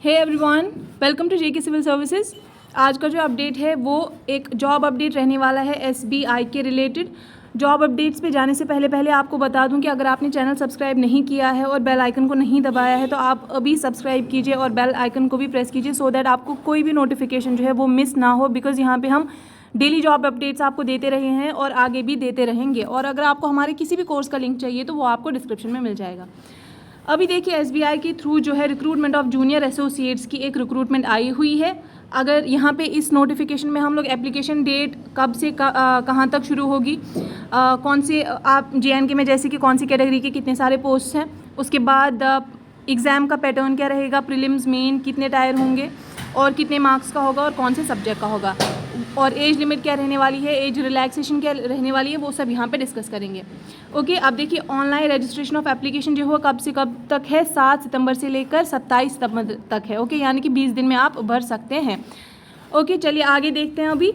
Hey everyone, welcome to JK civil services. आज का जो अपडेट है वो एक जॉब अपडेट रहने वाला है एसबीआई के रिलेटेड। जॉब अपडेट्स पे जाने से पहले आपको बता दूं कि अगर आपने चैनल सब्सक्राइब नहीं किया है और बेल आइकन को नहीं दबाया है तो आप अभी सब्सक्राइब कीजिए और बेल आइकन को भी प्रेस कीजिए सो दैट आपको कोई भी नोटिफिकेशन जो है वो मिस ना हो, बिकॉज यहाँ पे हम डेली जॉब अपडेट्स आपको देते रहे हैं और आगे भी देते रहेंगे। और अगर आपको हमारे किसी भी कोर्स का लिंक चाहिए तो वो आपको डिस्क्रिप्शन में मिल जाएगा। अभी देखिए एसबीआई के थ्रू जो है रिक्रूटमेंट ऑफ जूनियर एसोसिएट्स की एक रिक्रूटमेंट आई हुई है। अगर यहाँ पे इस नोटिफिकेशन में हम लोग एप्लीकेशन डेट कब से कहाँ तक शुरू होगी, कौन से आप जेएनके में जैसे कि कौन सी कैटेगरी के कितने सारे पोस्ट हैं, उसके बाद एग्ज़ाम का पैटर्न क्या रहेगा, प्रीलिम्स मेन कितने टायर होंगे और कितने मार्क्स का होगा और कौन से सब्जेक्ट का होगा, और एज लिमिट क्या रहने वाली है, एज रिलैक्सेशन क्या रहने वाली है, वो सब यहाँ पे डिस्कस करेंगे। ओके, अब देखिए ऑनलाइन रजिस्ट्रेशन ऑफ एप्लीकेशन जो है कब से कब तक है, 7 सितंबर से लेकर 27 सितंबर तक है। ओके, यानी कि 20 दिन में आप भर सकते हैं। ओके, चलिए आगे देखते हैं। अभी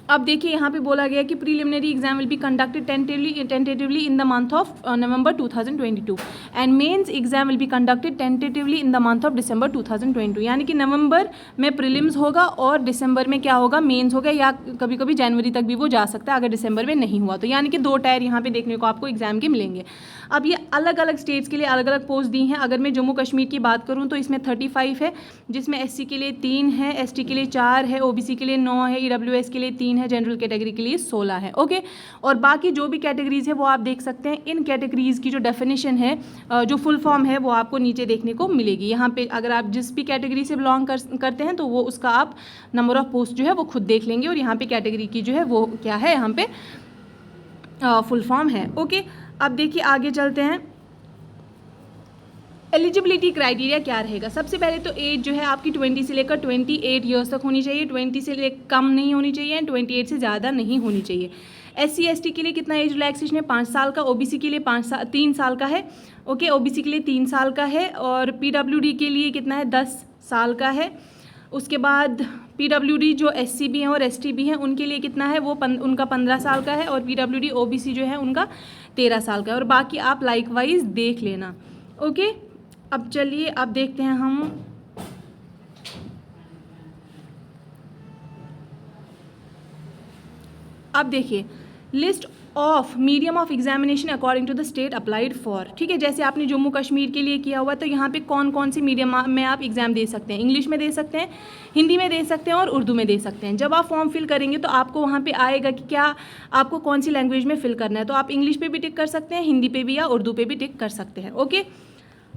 अब देखिए यहाँ पे बोला गया कि preliminary exam will be conducted tentatively in the month of November 2022 and mains exam will be conducted tentatively in the month of December 2022। यानी कि नवंबर में प्रीलिम्स होगा और दिसंबर में क्या होगा, मेंस होगा, या कभी कभी जनवरी तक भी वो जा सकता है अगर दिसंबर में नहीं हुआ तो। यानी कि 2 टायर यहाँ पे देखने को आपको एग्जाम के मिलेंगे। अब ये अलग अलग स्टेट्स के लिए अलग अलग पोस्ट दी हैं। अगर मैं जम्मू कश्मीर की बात करूँ तो इसमें 35 है, जिसमें एससी के लिए 3 है, एसटी के लिए 4 है, ओबीसी के लिए 9 है, ईडब्ल्यूएस के लिए 3 है, जनरल कैटेगरी के लिए 16 है। ओके, और बाकी जो भी कैटेगरीज है वो आप देख सकते हैं। इन कैटेगरीज की जो डेफिनेशन है, जो फुल फॉर्म है, वो आपको नीचे देखने को मिलेगी। यहाँ पे अगर आप जिस भी कैटेगरी से बिलोंग करते हैं तो वो उसका आप नंबर ऑफ पोस्ट जो है वो खुद देख लेंगे, और यहाँ पे कैटेगरी की जो है वो क्या है, यहाँ पे फुल फॉर्म है। ओके, अब देखिए आगे चलते हैं। एलिजिबिलिटी क्राइटेरिया क्या रहेगा। सबसे पहले तो एज जो है आपकी 20 से लेकर 28 ईयर्स तक होनी चाहिए, 20 से कम नहीं होनी चाहिए, 28 से ज़्यादा नहीं होनी चाहिए। एससी एसटी के लिए कितना एज रिलैक्सेशन है, 5 साल का, ओबीसी के लिए 3 साल का है। ओके, ओबीसी के लिए 3 साल का है, और पीडब्ल्यूडी के लिए कितना है, 10 साल का है। उसके बाद पीडब्ल्यूडी जो एससी भी हैं और एसटी भी हैं उनके लिए कितना है, वो उनका 15 साल का है, और पीडब्ल्यूडी ओबीसी जो है उनका 13 साल का है, और बाकी आप लाइक वाइज देख लेना। ओके, अब चलिए अब देखते हैं हम अब देखिए list of medium of examination according to the state applied for. ठीक है, जैसे आपने जम्मू कश्मीर के लिए किया हुआ तो यहाँ पे कौन कौन सी मीडियम में आप एग्जाम दे सकते हैं। इंग्लिश में दे सकते हैं, हिंदी में दे सकते हैं और उर्दू में दे सकते हैं। जब आप फॉर्म फिल करेंगे तो आपको वहाँ पे आएगा कि क्या आपको कौन सी लैंग्वेज में फिल करना है, तो आप इंग्लिश पे भी टिक कर सकते हैं, हिंदी पे भी या उर्दू पे भी टिक कर सकते हैं। ओके,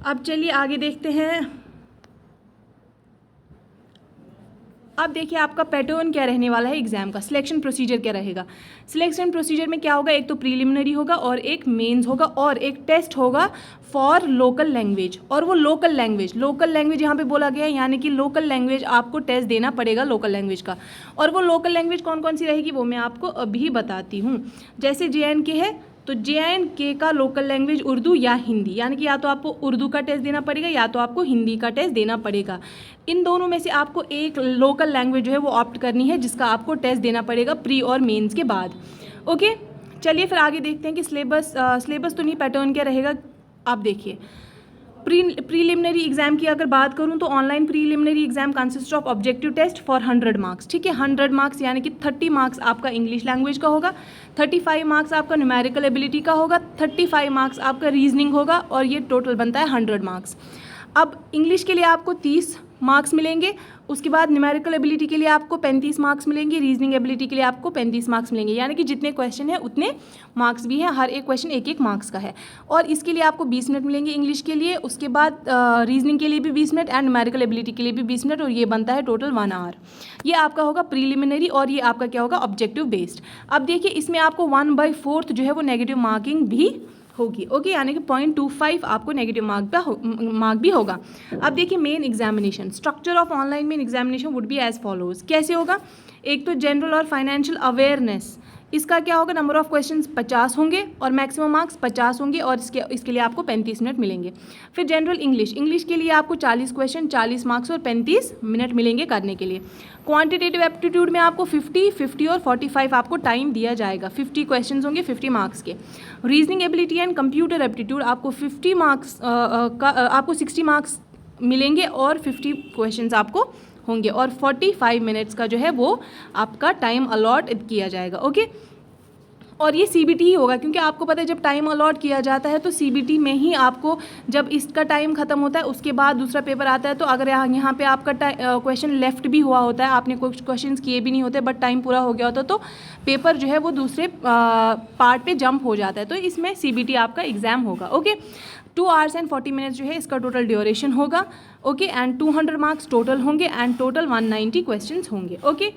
अब चलिए आगे देखते हैं। अब देखिए आपका पैटर्न क्या रहने वाला है एग्जाम का, सिलेक्शन प्रोसीजर क्या रहेगा। सिलेक्शन प्रोसीजर में क्या होगा, एक तो प्रीलिमिनरी होगा और एक मेंस होगा और एक टेस्ट होगा फॉर लोकल लैंग्वेज। और वो लोकल लैंग्वेज यहाँ पे बोला गया है, यानी कि लोकल लैंग्वेज आपको टेस्ट देना पड़ेगा लोकल लैंग्वेज का। और वो लोकल लैंग्वेज कौन कौन सी रहेगी वो मैं आपको अभी बताती हूँ। जैसे जेएनके है तो जेएनके का लोकल लैंग्वेज उर्दू या हिंदी, यानी कि या तो आपको उर्दू का टेस्ट देना पड़ेगा या तो आपको हिंदी का टेस्ट देना पड़ेगा। इन दोनों में से आपको एक लोकल लैंग्वेज जो है वो ऑप्ट करनी है, जिसका आपको टेस्ट देना पड़ेगा प्री और मेंस के बाद। ओके, चलिए फिर आगे देखते हैं कि सिलेबस तो नहीं, पैटर्न क्या रहेगा। आप देखिए प्रीलिमिनरी एग्जाम की अगर बात करूं तो online preliminary exam consist of objective test for 100 marks. ठीक है, 100 मार्क्स यानी कि 30 मार्क्स आपका इंग्लिश लैंग्वेज का होगा, 35 मार्क्स आपका न्यूमेरिकल एबिलिटी का होगा, 35 मार्क्स आपका रीजनिंग होगा, और ये टोटल बनता है 100 मार्क्स। अब इंग्लिश के लिए आपको 30 मार्क्स मिलेंगे, उसके बाद न्यूमेरिकल एबिलिटी के लिए आपको 35 मार्क्स मिलेंगे, रीजनिंग एबिलिटी के लिए आपको 35 मार्क्स मिलेंगे। यानी कि जितने क्वेश्चन हैं उतने मार्क्स भी हैं, हर एक क्वेश्चन 1-1 मार्क्स का है। और इसके लिए आपको 20 मिनट मिलेंगे इंग्लिश के लिए, उसके बाद रीजनिंग के लिए भी 20 मिनट एंड न्यूमेरिकल एबिलिटी के लिए भी 20 मिनट, और ये बनता है टोटल 1 आवर। ये आपका होगा प्रीलिमिनरी, और ये आपका क्या होगा, ऑब्जेक्टिव बेस्ड। अब देखिए इसमें आपको 1/4 जो है वो नेगेटिव मार्किंग भी होगी। ओके, यानी कि 0.25 आपको नेगेटिव मार्क भी होगा। अब देखिए main examination, structure of online main examination would be as follows. कैसे होगा, एक तो जनरल और फाइनेंशियल अवेयरनेस, इसका क्या होगा, नंबर ऑफ क्वेश्चंस 50 होंगे और मैक्सिमम मार्क्स 50 होंगे, और इसके लिए आपको 35 मिनट मिलेंगे। फिर जनरल इंग्लिश के लिए आपको 40 क्वेश्चन, 40 मार्क्स और 35 मिनट मिलेंगे करने के लिए। क्वांटिटेटिव एप्टीट्यूड में आपको 50 और 45 आपको टाइम दिया जाएगा। 50 क्वेश्चन होंगे 50 मार्क्स के। Reasoning ability and computer aptitude आपको 50 मार्क्स आपको 60 मार्क्स मिलेंगे और 50 क्वेश्चंस आपको होंगे और 45 मिनट्स का जो है वो आपका टाइम अलॉट किया जाएगा। ओके, और ये सीबीटी ही होगा, क्योंकि आपको पता है जब टाइम अलॉट किया जाता है तो सीबीटी में ही आपको जब इसका टाइम ख़त्म होता है उसके बाद दूसरा पेपर आता है। तो अगर यहाँ पे आपका क्वेश्चन लेफ्ट भी हुआ होता है, आपने कुछ क्वेश्चंस किए भी नहीं होते बट टाइम पूरा हो गया होता, तो पेपर जो है वो दूसरे पार्ट पे जंप हो जाता है। तो इसमें सीबीटी आपका एग्ज़ाम होगा। ओके, 2 hours and 40 minutes जो है इसका टोटल ड्यूरेशन होगा। ओके, एंड 200 मार्क्स टोटल होंगे एंड टोटल 190 क्वेश्चंस होंगे। Okay,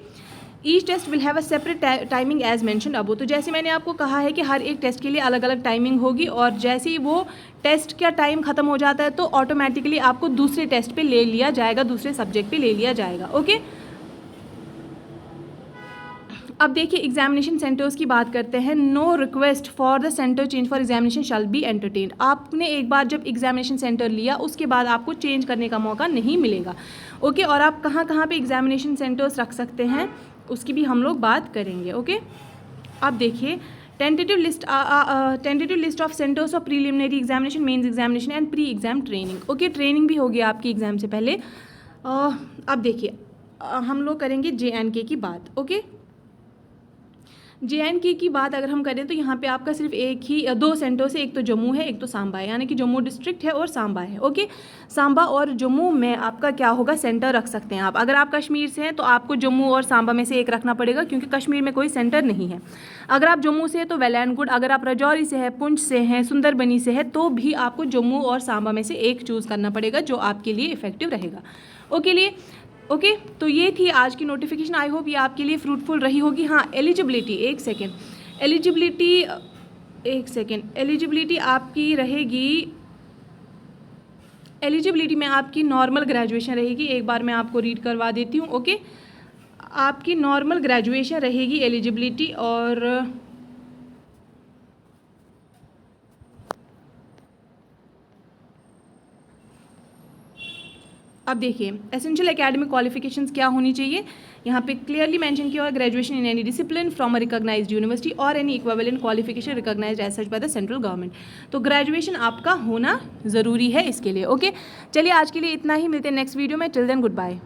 each test will have a separate timing as mentioned above. तो जैसे मैंने आपको कहा है कि हर एक टेस्ट के लिए अलग अलग टाइमिंग होगी और जैसे ही वो टेस्ट का टाइम ख़त्म हो जाता है तो ऑटोमेटिकली आपको दूसरे टेस्ट पे ले लिया जाएगा, दूसरे सब्जेक्ट पे ले लिया जाएगा। ओके, अब देखिए एग्जामिनेशन सेंटर्स की बात करते हैं। No request for the centre change for examination shall be entertained. आपने एक बार जब एग्जामिनेशन सेंटर लिया उसके बाद आपको चेंज करने का मौका नहीं मिलेगा। ओके, और आप कहाँ कहाँ पे एग्जामिनेशन सेंटर्स रख सकते हैं उसकी भी हम लोग बात करेंगे। ओके, अब देखिए tentative list of centres of preliminary examination, mains examination and pre exam training. Okay, training भी होगी आपकी एग्ज़ाम से पहले। अब देखिए हम लोग करेंगे JNK की बात। ओके, JNK की बात अगर हम करें तो यहाँ पे आपका सिर्फ एक ही 2 सेंटर से, एक तो जम्मू है एक तो सांबा है, यानी कि जम्मू डिस्ट्रिक्ट है और सांबा है। ओके, सांबा और जम्मू में आपका क्या होगा, सेंटर रख सकते हैं आप। अगर आप कश्मीर से हैं तो आपको जम्मू और सांबा में से एक रखना पड़ेगा क्योंकि कश्मीर में कोई सेंटर नहीं है। अगर आप जम्मू से हैं तो वेल एंड गुड, अगर आप राजौरी से है, पुंछ से हैं, सुंदरबनी से है तो भी आपको जम्मू और सांबा में से एक चूज़ करना पड़ेगा जो आपके लिए इफेक्टिव रहेगा। ओके, तो ये थी आज की नोटिफिकेशन। आई होप ये आपके लिए फ्रूटफुल रही होगी। हाँ, एलिजिबिलिटी आपकी रहेगी, एलिजिबिलिटी में आपकी नॉर्मल ग्रेजुएशन रहेगी। एक बार मैं आपको रीड करवा देती हूँ। ओके, आपकी नॉर्मल ग्रेजुएशन रहेगी एलिजिबिलिटी। और अब देखिए एसेंशियल एकेडमिक क्वालिफिकेशंस क्या होनी चाहिए, यहाँ पे क्लियरली मेंशन किया हुआ graduation in any discipline from a recognised university और any equivalent qualification recognised as such by the central government. तो ग्रेजुएशन आपका होना ज़रूरी है इसके लिए। ओके, चलिए आज के लिए इतना ही, मिलते हैं नेक्स्ट वीडियो में। Till then good bye.